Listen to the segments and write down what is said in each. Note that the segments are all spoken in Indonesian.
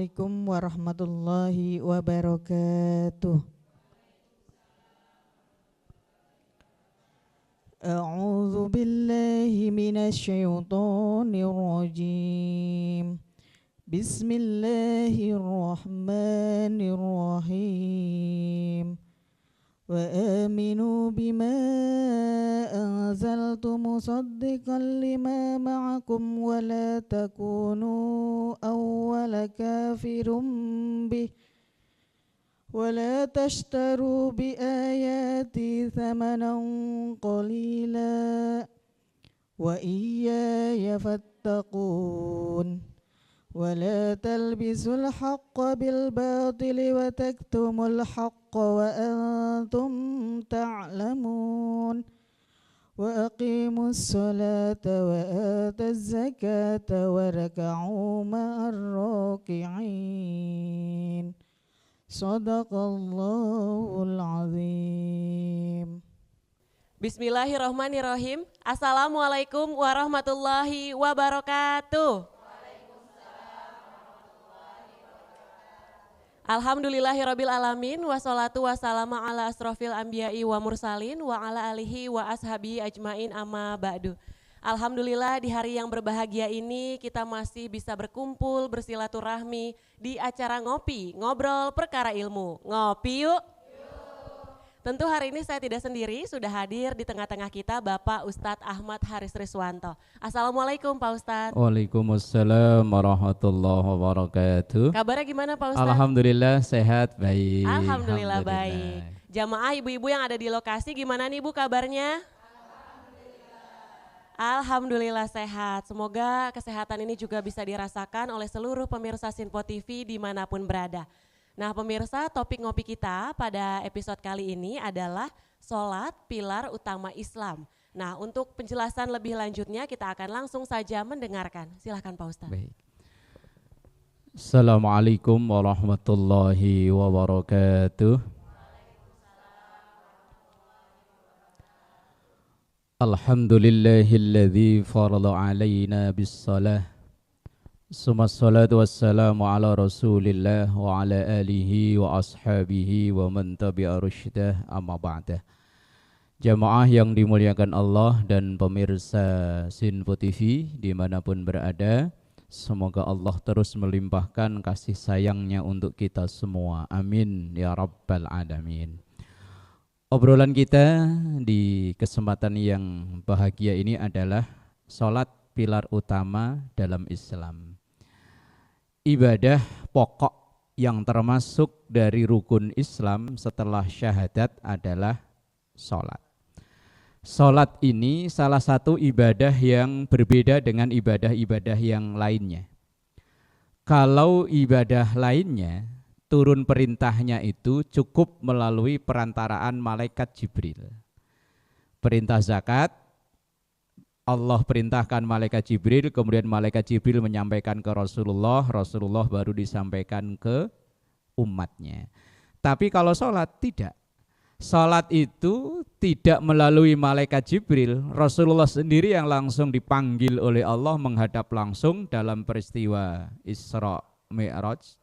Assalamualaikum warahmatullahi wabarakatuh. A'udzu billahi minasy syaithanir rajim. Bismillahirrahmanirrahim. Wa aminu bima anzaltu musaddiqan lima ma'akum wa la takunu awwala kafirum bih wa la tashtaru bi ayati thamanan qalila wa iyaya fattaqun wa la talbisul haqqa bil batili wa taktumul haqqa wa antum ta'lamun wa aqimus salata wa ataz zakata wa raka'u ma'ar raki'in. Sadaqallahul azim. Bismillahirrahmanirrahim. Assalamualaikum warahmatullahi wabarakatuh. Alhamdulillahirabbil alamin wassalatu wassalamu ala asrofil anbiya'i wa mursalin wa ala alihi wa ashabi ajmain amma ba'du. Alhamdulillah di hari yang berbahagia ini kita masih bisa berkumpul bersilaturahmi di acara ngopi, ngobrol perkara ilmu. Ngopi yuk. Tentu hari ini saya tidak sendiri, sudah hadir di tengah-tengah kita Bapak Ustadz Ahmad Haris Riswanto. Assalamualaikum Pak Ustadz. Waalaikumsalam warahmatullahi wabarakatuh. Kabarnya gimana Pak Ustadz? Alhamdulillah sehat, baik. Alhamdulillah baik. Jamaah ibu-ibu yang ada di lokasi gimana nih Bu kabarnya? Alhamdulillah sehat. Semoga kesehatan ini juga bisa dirasakan oleh seluruh pemirsa Sinpo TV dimanapun berada. Nah pemirsa, topik ngopi kita pada episode kali ini adalah sholat pilar utama Islam. Nah untuk penjelasan lebih lanjutnya kita akan langsung saja mendengarkan. Silakan Pak Ustadz. Baik. Assalamualaikum warahmatullahi wabarakatuh. Alhamdulillahilladzi farada alaina bis-salah. Summassalatu wassalamu ala rasulillah wa ala alihi wa ashabihi wa man tabi'a rusydah amma ba'dah. Jamaah yang dimuliakan Allah dan pemirsa Sinpo TV dimanapun berada, semoga Allah terus melimpahkan kasih sayangnya untuk kita semua. Amin ya rabbal alamin. Obrolan kita di kesempatan yang bahagia ini adalah sholat pilar utama dalam Islam. Ibadah pokok yang termasuk dari rukun Islam setelah syahadat adalah sholat. Sholat ini salah satu ibadah yang berbeda dengan ibadah-ibadah yang lainnya. Kalau ibadah lainnya, turun perintahnya itu cukup melalui perantaraan malaikat Jibril. Perintah zakat, Allah perintahkan malaikat Jibril, kemudian malaikat Jibril menyampaikan ke Rasulullah, Rasulullah baru disampaikan ke umatnya. Tapi kalau sholat tidak. Sholat itu tidak melalui malaikat Jibril, Rasulullah sendiri yang langsung dipanggil oleh Allah menghadap langsung dalam peristiwa Isra Mi'raj.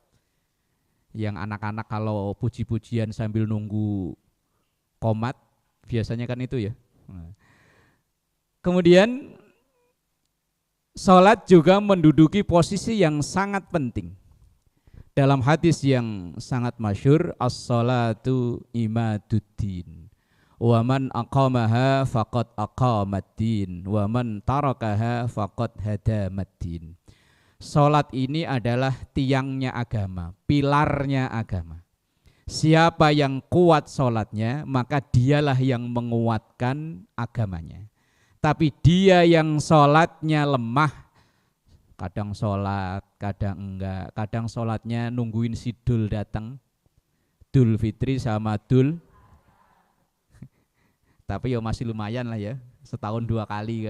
Yang anak-anak kalau puji-pujian sambil nunggu qomat, biasanya kan itu ya. Kemudian sholat juga menduduki posisi yang sangat penting. Dalam hadis yang sangat masyhur, as-sholatu imaduddin. Wa man aqamaha faqad aqamaddin, wa man tarakaha faqad hadamaddin. Sholat ini adalah tiangnya agama, pilarnya agama. Siapa yang kuat sholatnya, maka dialah yang menguatkan agamanya. Tapi dia yang sholatnya lemah, kadang sholat, kadang enggak, kadang sholatnya nungguin si Dul datang, Dul Fitri sama Dul, tapi ya masih lumayan lah ya, setahun 2 kali.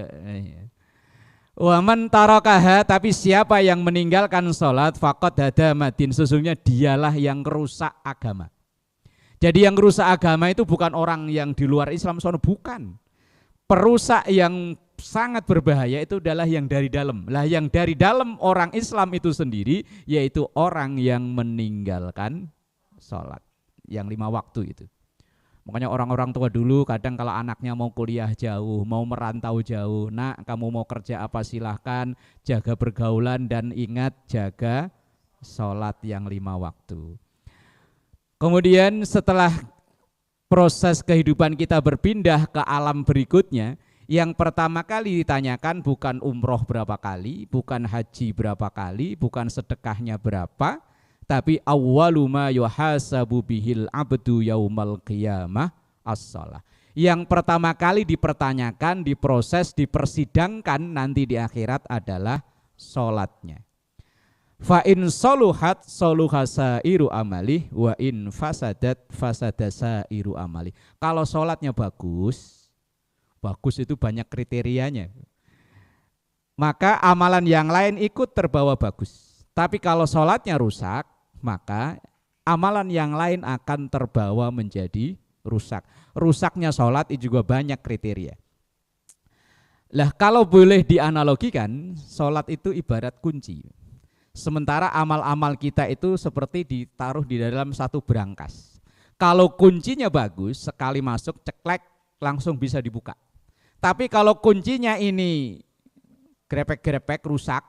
Wa man tarakaha, tapi siapa yang meninggalkan sholat, faqad hadamaddin, sesungguhnya dialah yang rusak agama. Jadi yang rusak agama itu bukan orang yang di luar Islam sono, bukan. Perusak yang sangat berbahaya itu adalah yang dari dalam. Lah yang dari dalam orang Islam itu sendiri yaitu orang yang meninggalkan sholat yang 5 waktu itu. Makanya orang-orang tua dulu kadang kalau anaknya mau kuliah jauh, mau merantau jauh, nak kamu mau kerja apa silahkan, jaga pergaulan dan ingat jaga sholat yang 5 waktu. Kemudian setelah proses kehidupan kita berpindah ke alam berikutnya, yang pertama kali ditanyakan bukan umroh berapa kali, bukan haji berapa kali, bukan sedekahnya berapa, tapi awwalu ma yuhasabu bihil abdu yaumal qiyamah as-shalah. Yang pertama kali dipertanyakan, diproses, dipersidangkan nanti di akhirat adalah sholatnya. Fa in soluhat soluhasairu amali wa in fasadat fasadasairu amali. Kalau sholatnya bagus, bagus itu banyak kriterianya. Maka amalan yang lain ikut terbawa bagus. Tapi kalau sholatnya rusak, maka amalan yang lain akan terbawa menjadi rusak. Rusaknya sholat itu juga banyak kriteria. Lah kalau boleh dianalogikan, sholat itu ibarat kunci. Sementara amal-amal kita itu seperti ditaruh di dalam satu brankas. Kalau kuncinya bagus, sekali masuk ceklek langsung bisa dibuka. Tapi kalau kuncinya ini grepek-grepek rusak,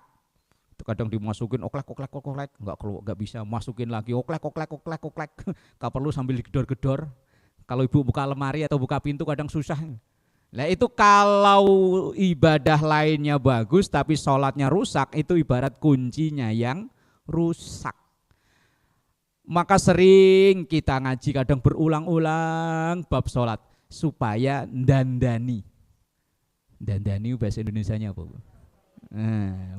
kadang dimasukin oklek, nggak bisa masukin lagi oklek. Kalau perlu sambil digedor-gedor. Kalau ibu buka lemari atau buka pintu kadang susah. Nah itu kalau ibadah lainnya bagus tapi sholatnya rusak, itu ibarat kuncinya yang rusak. Maka sering kita ngaji kadang berulang-ulang bab sholat supaya dandani bahasa Indonesianya apa?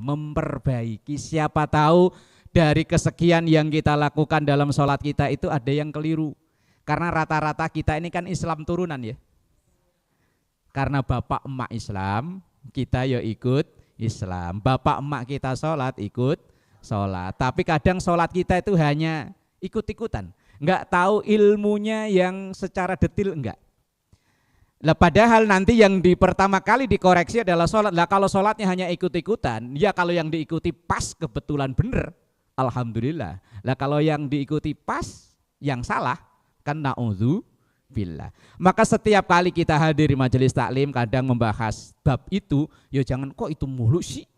Memperbaiki. Siapa tahu dari kesekian yang kita lakukan dalam sholat kita itu ada yang keliru. Karena rata-rata kita ini kan Islam turunan ya. Karena bapak emak Islam, kita ya ikut Islam. Bapak emak kita sholat, ikut sholat. Tapi kadang sholat kita itu hanya ikut-ikutan. Enggak tahu ilmunya yang secara detil enggak. Lah padahal nanti yang di pertama kali dikoreksi adalah sholat. Lah kalau sholatnya hanya ikut-ikutan, ya kalau yang diikuti pas kebetulan benar, alhamdulillah. Lah kalau yang diikuti pas, yang salah, kan na'udzubillah. Maka setiap kali kita hadir di majelis taklim kadang membahas bab itu, ya jangan kok itu mulu sih.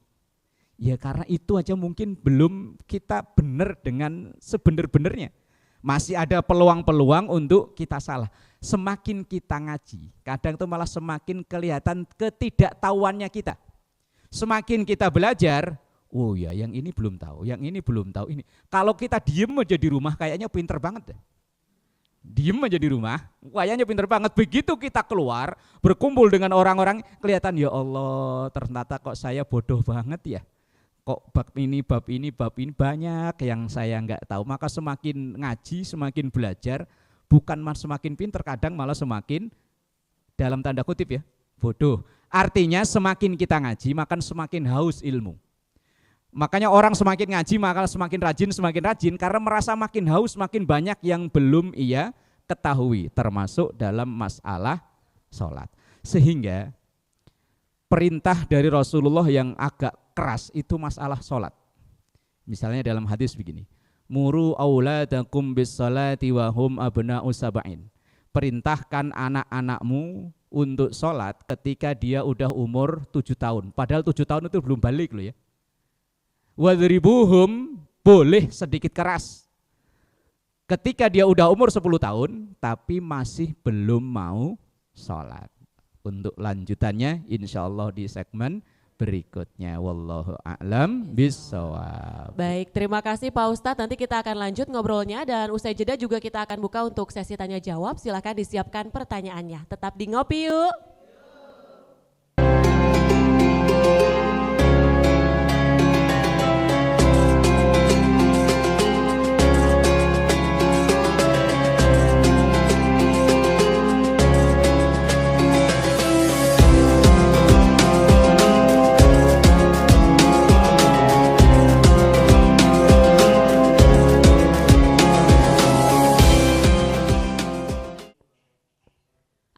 Ya karena itu aja mungkin belum kita benar dengan sebenar-benarnya. Masih ada peluang-peluang untuk kita salah. Semakin kita ngaji, kadang itu malah semakin kelihatan ketidaktahuannya kita. Semakin kita belajar, oh ya yang ini belum tahu, yang ini belum tahu ini. Kalau kita diem aja di rumah kayaknya pinter banget deh. Diem aja di rumah, kayaknya pinter banget. Begitu kita keluar, berkumpul dengan orang-orang, kelihatan ya Allah ternyata kok saya bodoh banget ya. Kok bab ini banyak yang saya enggak tahu. Maka semakin ngaji, semakin belajar, bukan semakin pinter, kadang malah semakin dalam tanda kutip ya, bodoh. Artinya semakin kita ngaji, maka semakin haus ilmu. Makanya orang semakin ngaji maka semakin rajin karena merasa makin haus, makin banyak yang belum ia ketahui, termasuk dalam masalah sholat. Sehingga perintah dari Rasulullah yang agak keras itu masalah sholat. Misalnya dalam hadis begini, muru auladakum bis sholati wa hum abna'u sab'in. Perintahkan anak-anakmu untuk sholat ketika dia udah umur 7 tahun. Padahal 7 tahun itu belum balik loh ya. Wadribuhum, boleh sedikit keras. Ketika dia udah umur 10 tahun tapi masih belum mau sholat. Untuk lanjutannya insya Allah di segmen berikutnya. Wallahu a'lam bissawab. Baik, terima kasih Pak Ustadz. Nanti kita akan lanjut ngobrolnya dan usai jeda juga kita akan buka untuk sesi tanya jawab. Silakan disiapkan pertanyaannya. Tetap di Ngopi Yuk.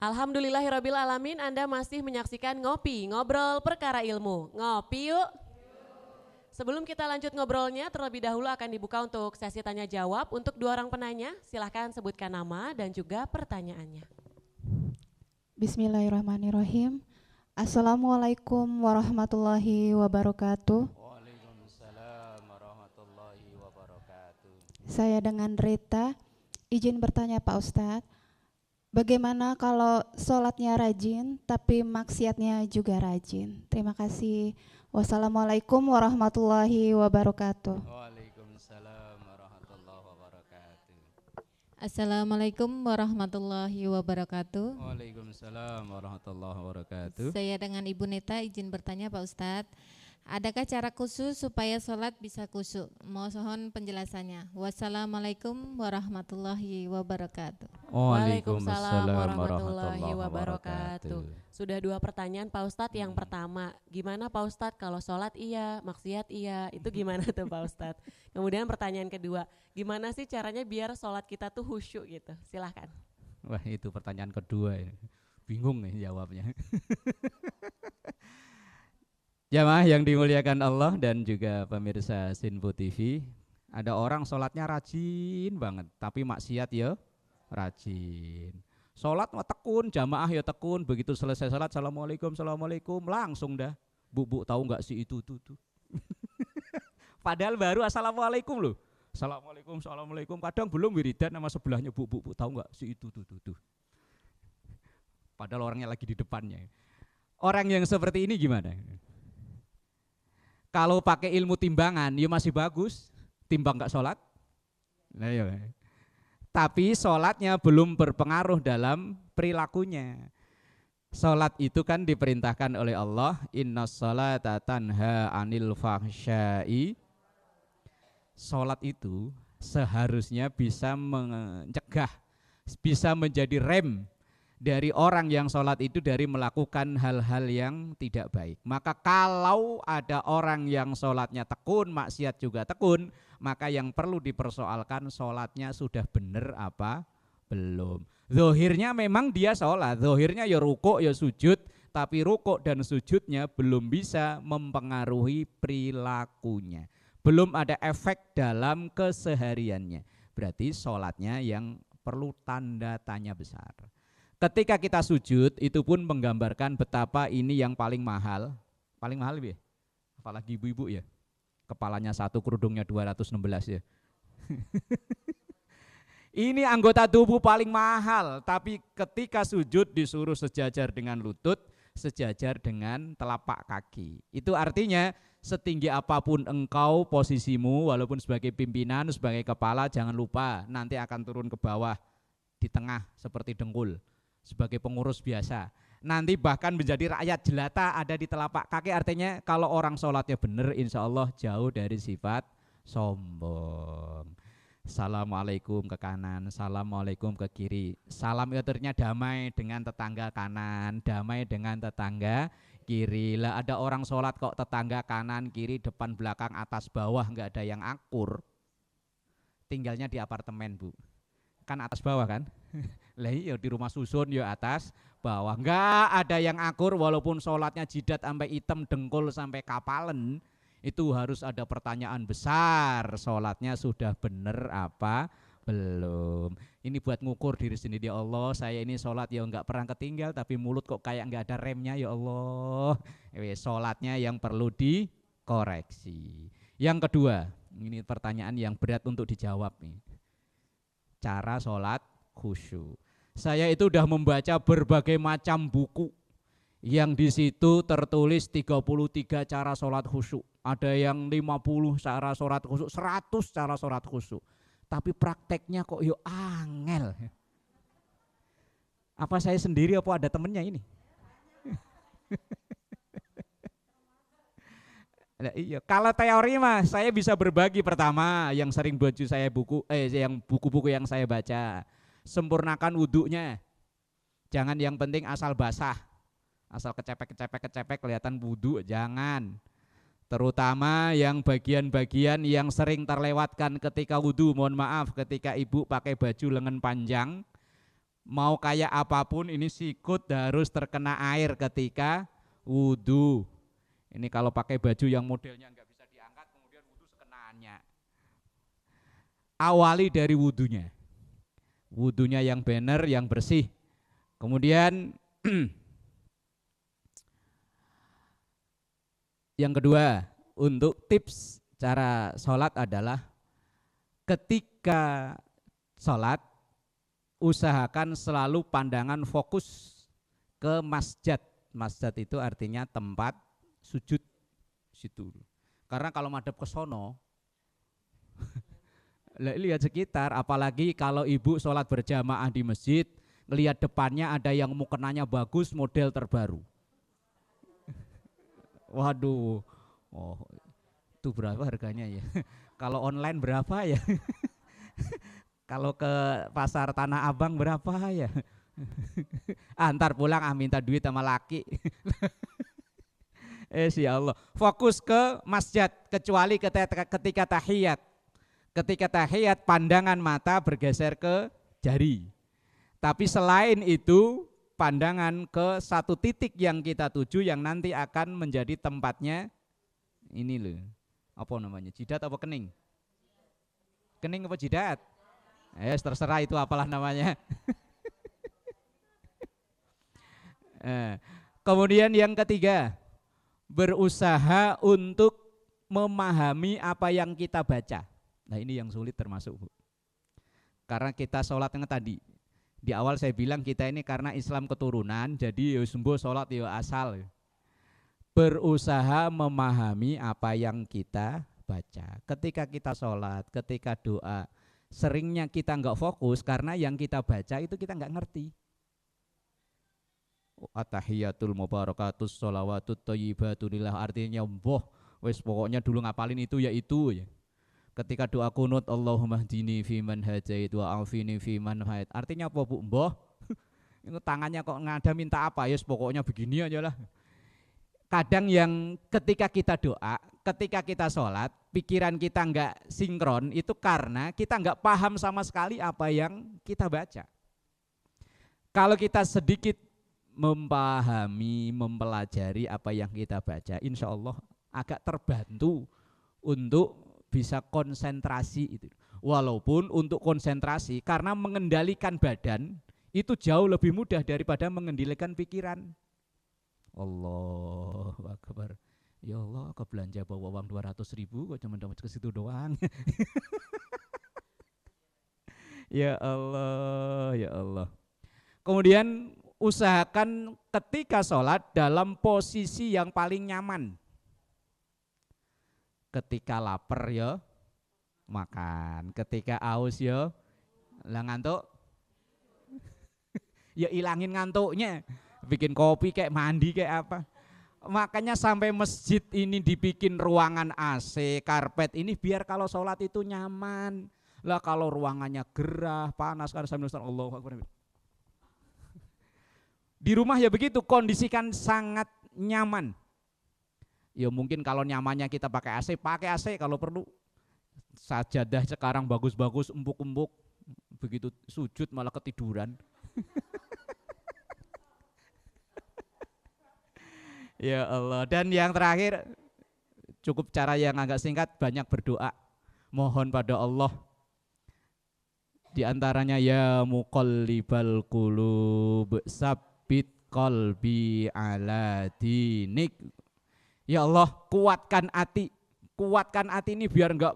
Alhamdulillahirabbil alamin, Anda masih menyaksikan Ngopi, ngobrol perkara ilmu. Ngopi yuk. Sebelum kita lanjut ngobrolnya, terlebih dahulu akan dibuka untuk sesi tanya jawab. Untuk 2 orang penanya, silahkan sebutkan nama dan juga pertanyaannya. Bismillahirrahmanirrahim. Assalamualaikum warahmatullahi wabarakatuh. Waalaikumsalam warahmatullahi wabarakatuh. Saya dengan Rita, izin bertanya Pak Ustadz, bagaimana kalau sholatnya rajin tapi maksiatnya juga rajin? Terima kasih. Wassalamualaikum warahmatullahi wabarakatuh. Waalaikumsalam warahmatullahi wabarakatuh. Assalamualaikum warahmatullahi wabarakatuh. Waalaikumsalam warahmatullahi wabarakatuh. Saya dengan Ibu Neta izin bertanya Pak Ustadz, adakah cara khusus supaya sholat bisa khusyuk? Mohon penjelasannya. Wassalamualaikum warahmatullahi wabarakatuh. Waalaikumsalam warahmatullahi wabarakatuh. Sudah 2 pertanyaan Pak Ustadz. Yang pertama, gimana Pak Ustadz kalau sholat iya, maksiat iya, itu gimana tuh Pak Ustadz? Kemudian pertanyaan kedua, gimana sih caranya biar sholat kita tuh khusyuk gitu? Silahkan. Wah, itu pertanyaan kedua ya. Bingung nih jawabnya. Jamaah yang dimuliakan Allah dan juga pemirsa Sinpo TV, ada orang sholatnya rajin banget, tapi maksiat ya rajin. Sholat mah tekun, jamaah ya tekun, begitu selesai sholat, assalamualaikum, assalamualaikum, langsung dah. Bu tahu nggak sih itu tuh. Padahal baru assalamualaikum loh. Assalamualaikum, assalamualaikum, kadang belum wiridan sama sebelahnya, bu tahu nggak sih itu tuh. Padahal orangnya lagi di depannya. Orang yang seperti ini gimana? Kalau pakai ilmu timbangan, ya masih bagus, timbang nggak sholat. Nah, ya. Tapi sholatnya belum berpengaruh dalam perilakunya. Sholat itu kan diperintahkan oleh Allah, innas sholata tanha anil fahsyai. Sholat itu seharusnya bisa mencegah, bisa menjadi rem dari orang yang sholat itu dari melakukan hal-hal yang tidak baik. Maka kalau ada orang yang sholatnya tekun, maksiat juga tekun, maka yang perlu dipersoalkan sholatnya sudah benar apa belum. Zohirnya memang dia sholat, zohirnya ya rukuk ya sujud, tapi rukuk dan sujudnya belum bisa mempengaruhi perilakunya. Belum ada efek dalam kesehariannya. Berarti sholatnya yang perlu tanda tanya besar. Ketika kita sujud, itu pun menggambarkan betapa ini yang paling mahal ya, apalagi ibu-ibu ya, kepalanya 1, kerudungnya 216 ya. Ini anggota tubuh paling mahal, tapi ketika sujud disuruh sejajar dengan lutut, sejajar dengan telapak kaki. Itu artinya setinggi apapun engkau posisimu, walaupun sebagai pimpinan, sebagai kepala, jangan lupa nanti akan turun ke bawah, di tengah seperti dengkul. Sebagai pengurus biasa, nanti bahkan menjadi rakyat jelata ada di telapak kaki. Artinya kalau orang sholatnya benar, insya Allah jauh dari sifat sombong. Assalamualaikum ke kanan, assalamualaikum ke kiri. Salam itu artinya damai dengan tetangga kanan, damai dengan tetangga kiri. Lah ada orang sholat kok tetangga kanan, kiri, depan, belakang, atas, bawah nggak ada yang akur. Tinggalnya di apartemen bu, kan atas bawah kan? Lah iya di rumah susun ya atas bawah, enggak ada yang akur walaupun sholatnya jidat sampai hitam, dengkul sampai kapalen. Itu harus ada pertanyaan besar, sholatnya sudah bener apa belum. Ini buat ngukur diri sendiri, ya Allah saya ini sholat ya enggak pernah ketinggal, tapi mulut kok kayak enggak ada remnya ya Allah. Sholatnya yang perlu dikoreksi. Yang kedua, ini pertanyaan yang berat untuk dijawab nih. Cara sholat khusyuk. Saya itu udah membaca berbagai macam buku yang di situ tertulis 33 cara sholat khusyuk. Ada yang 50 cara sholat khusyuk, 100 cara sholat khusyuk. Tapi prakteknya kok yo angel. Apa saya sendiri apa ada temennya ini? Nah, iya. Kalau teori mah saya bisa berbagi. Pertama yang sering baju saya yang buku-buku yang saya baca, sempurnakan wudhunya. Jangan yang penting asal basah, asal kecepek kelihatan wudhu, jangan. Terutama yang bagian-bagian yang sering terlewatkan ketika wudhu, mohon maaf, ketika ibu pakai baju lengan panjang, Mau kayak apapun ini sikut harus terkena air ketika wudu. Ini kalau pakai baju yang modelnya nggak bisa diangkat kemudian wudu sekenaannya. Awali dari wudunya. Wudunya yang benar, yang bersih. Kemudian yang kedua, untuk tips cara sholat adalah ketika sholat usahakan selalu pandangan fokus ke masjid. Masjid itu artinya tempat sujud situ. Karena kalau madhep ke sono, lihat sekitar, apalagi kalau ibu sholat berjamaah di masjid, lihat depannya ada yang mukenanya bagus, model terbaru. Waduh, oh itu berapa harganya ya? Kalau online berapa ya? Kalau ke pasar Tanah Abang berapa ya? Antar pulang minta duit sama laki. Ya Allah, fokus ke masjid kecuali ketika tahiyat. Ketika tahiyat pandangan mata bergeser ke jari. Tapi selain itu pandangan ke satu titik yang kita tuju yang nanti akan menjadi tempatnya ini loh. Apa namanya? Jidat apa kening? Kening apa jidat? Terserah itu apalah namanya. Kemudian yang ketiga, berusaha untuk memahami apa yang kita baca. Nah ini yang sulit termasuk Bu. Karena kita sholatnya tadi. Di awal saya bilang kita ini karena Islam keturunan, jadi ya sembuh sholat ya asal. Berusaha memahami apa yang kita baca. Ketika kita sholat, ketika doa, seringnya kita enggak fokus karena yang kita baca itu kita enggak ngerti. At-tahiyatul mubarakatus sholawatut thayyibatulillah, artinya wes pokoknya dulu ngapalin itu ya itu ya. Ketika doa kunut Allahumma hdini fiman hadait wa afini fiman hait. Artinya apa Bu? Itu tangannya kok ngada minta apa? Ya pokoknya begini aja lah. Kadang yang ketika kita doa, ketika kita sholat, pikiran kita enggak sinkron itu karena kita enggak paham sama sekali apa yang kita baca. Kalau kita sedikit memahami, mempelajari apa yang kita baca, insya Allah agak terbantu untuk bisa konsentrasi itu. Walaupun untuk konsentrasi karena mengendalikan badan itu jauh lebih mudah daripada mengendalikan pikiran. Allahu Akbar. Ya Allah, aku belanja bawa uang 200.000 kok cuma dapat ke situ doang. Ya Allah, ya Allah. Kemudian usahakan ketika sholat dalam posisi yang paling nyaman. Ketika lapar ya makan, ketika aus ya lah ngantuk ya ilangin ngantuknya, bikin kopi kayak mandi kayak apa. Makanya sampai masjid ini dibikin ruangan AC, karpet ini biar kalau sholat itu nyaman. Lah kalau ruangannya gerah, panas kan sambil Allahu Akbar. Di rumah ya begitu, kondisikan sangat nyaman. Ya mungkin kalau nyamannya kita pakai AC kalau perlu. Sajadah sekarang bagus-bagus, empuk-empuk. Begitu sujud malah ketiduran. Ya Allah. Dan yang terakhir, cukup cara yang agak singkat, banyak berdoa. Mohon pada Allah. Di antaranya ya muqallibal qulub sabbit qalbi ala dinik. Ya Allah, kuatkan hati ini biar enggak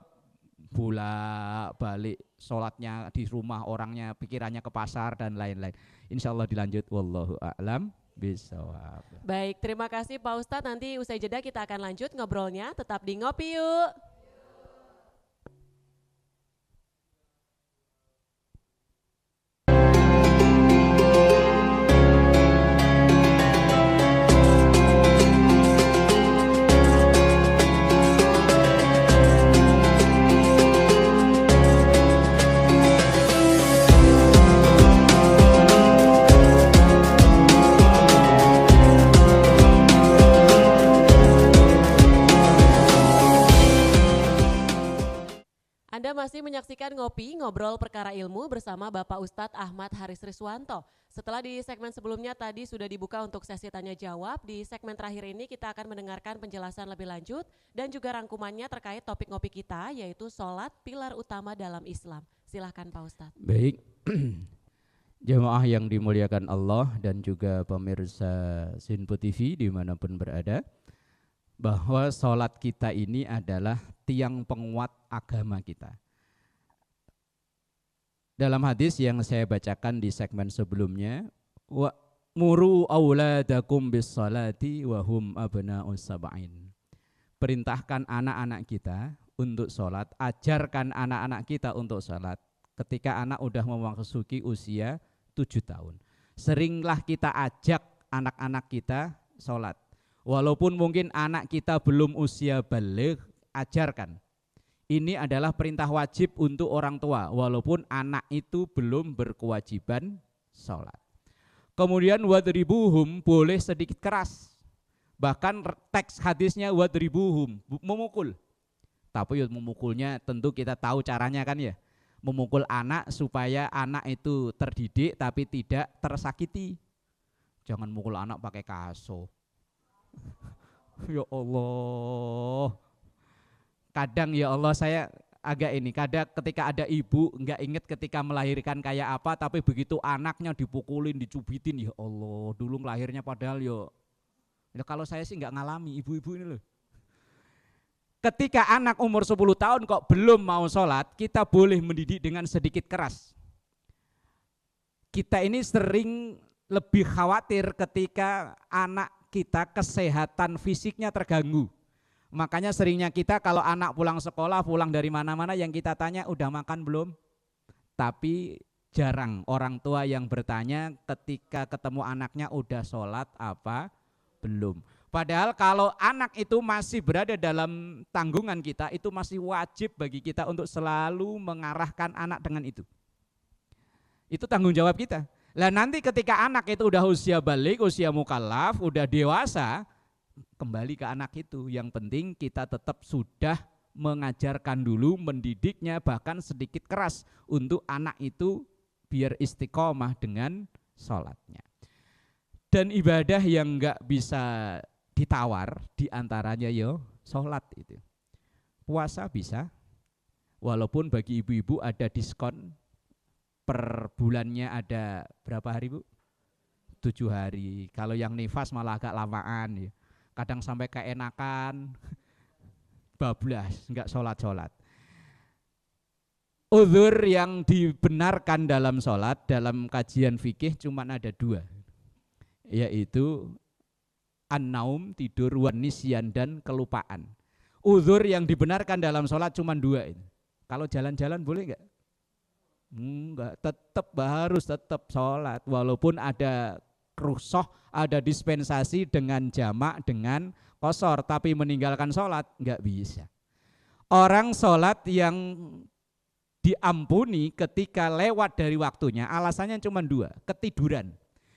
bolak-balik sholatnya di rumah, orangnya pikirannya ke pasar dan lain-lain. Insya Allah dilanjut, wallahu a'lam bishawab. Baik, terima kasih Pak Ustadz. Nanti usai jeda kita akan lanjut ngobrolnya. Tetap di Ngopi Yuk. menyaksikan Ngopi Ngobrol Perkara Ilmu bersama Bapak Ustadz Ahmad Haris Riswanto. Setelah di segmen sebelumnya tadi sudah dibuka untuk sesi tanya jawab, di segmen terakhir ini kita akan mendengarkan penjelasan lebih lanjut dan juga rangkumannya terkait topik ngopi kita, yaitu sholat pilar utama dalam Islam. Silahkan Pak Ustadz. Baik, jemaah yang dimuliakan Allah dan juga pemirsa Sinpu TV dimanapun berada, bahwa sholat kita ini adalah tiang penguat agama kita. Dalam hadis yang saya bacakan di segmen sebelumnya, wa muru auladakum bis salati wa hum abna'us sab'in. Perintahkan anak-anak kita untuk sholat, ajarkan anak-anak kita untuk sholat ketika anak udah memasuki usia 7 tahun. Seringlah kita ajak anak-anak kita sholat. Walaupun mungkin anak kita belum usia baligh, ajarkan. Ini adalah perintah wajib untuk orang tua, walaupun anak itu belum berkewajiban sholat. Kemudian wadribuhum, boleh sedikit keras. Bahkan teks hadisnya wadribuhum, memukul. Tapi memukulnya tentu kita tahu caranya kan ya. Memukul anak supaya anak itu terdidik tapi tidak tersakiti. Jangan mukul anak pakai kaso. Ya Allah. Kadang ya Allah saya agak ini, kadang ketika ada ibu enggak ingat ketika melahirkan kayak apa, tapi begitu anaknya dipukulin, dicubitin, ya Allah, dulu melahirnya padahal ya kalau saya sih enggak ngalami ibu-ibu ini loh. Ketika anak umur 10 tahun kok belum mau sholat, kita boleh mendidik dengan sedikit keras. Kita ini sering lebih khawatir ketika anak kita kesehatan fisiknya terganggu. Makanya seringnya kita kalau anak pulang sekolah, pulang dari mana-mana yang kita tanya udah makan belum? Tapi jarang orang tua yang bertanya ketika ketemu anaknya udah sholat apa belum. Padahal kalau anak itu masih berada dalam tanggungan kita, itu masih wajib bagi kita untuk selalu mengarahkan anak dengan itu. Itu tanggung jawab kita. Lah nanti ketika anak itu udah usia balik, usia mukallaf, udah dewasa, kembali ke anak itu. Yang penting kita tetap sudah mengajarkan dulu, mendidiknya bahkan sedikit keras untuk anak itu biar istiqomah dengan sholatnya. Dan ibadah yang enggak bisa ditawar diantaranya sholat itu. Puasa bisa, walaupun bagi ibu-ibu ada diskon. Per bulannya ada berapa hari Bu? 7 hari. Kalau yang nifas malah agak lamaan ya. Kadang sampai keenakan, bablas, enggak sholat-sholat. Uzur yang dibenarkan dalam sholat, dalam kajian fikih cuma ada 2. Yaitu an-naum, tidur, wan nisyan, dan kelupaan. Uzur yang dibenarkan dalam sholat cuma 2 ini. Kalau jalan-jalan boleh enggak? Enggak, harus tetap sholat walaupun ada rukhsah, ada dispensasi dengan jamak, dengan qashar, tapi meninggalkan sholat enggak bisa. Orang sholat yang diampuni ketika lewat dari waktunya alasannya cuma 2, ketiduran.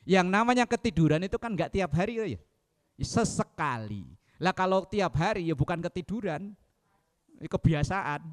Yang namanya ketiduran itu kan enggak tiap hari ya, sesekali. Lah kalau tiap hari ya bukan ketiduran, kebiasaan.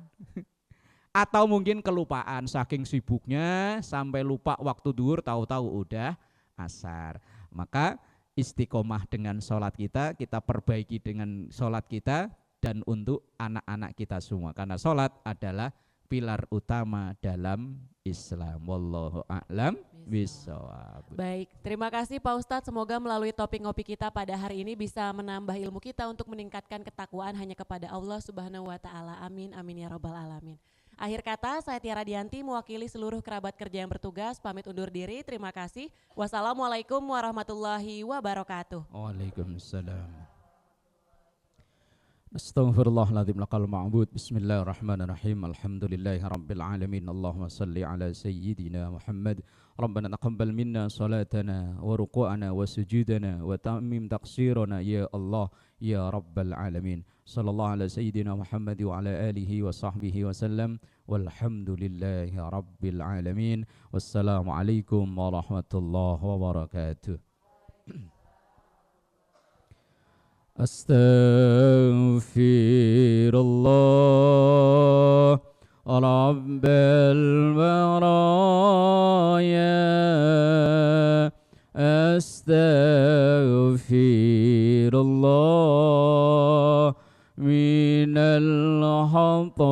Atau mungkin kelupaan, saking sibuknya sampai lupa waktu duhur, tahu-tahu udah asar. Maka istiqomah dengan sholat kita perbaiki dengan sholat kita dan untuk anak-anak kita semua. Karena sholat adalah pilar utama dalam Islam. Wallahu a'lam bishawab. Baik, terima kasih Pak Ustadz. Semoga melalui topik ngopi kita pada hari ini bisa menambah ilmu kita untuk meningkatkan ketakwaan hanya kepada Allah Subhanahu wa taala. Amin amin ya rabbal alamin. Akhir kata, saya Tiara Dianti mewakili seluruh kerabat kerja yang bertugas pamit undur diri. Terima kasih. Wassalamualaikum warahmatullahi wabarakatuh. Waalaikumsalam. Astaghfirullahaladzim laqal ma'bud. Bismillahirrahmanirrahim. Alhamdulillahi rabbil alamin. Allahumma salli ala sayyidina Muhammad. Rabbana taqabbal minna salatana wa ruku'ana wa sujudana wa ta'mim taqsirana ya Allah ya rabbal alamin. Sallallahu ala sayyidina Muhammad wa ala alihi wa sahbihi wa sallam. Walhamdulillahi rabbil alamin. Wassalamualaikum warahmatullahi wabarakatuh. Astaghfirullah رب البرايا أستغفر الله من الخطايا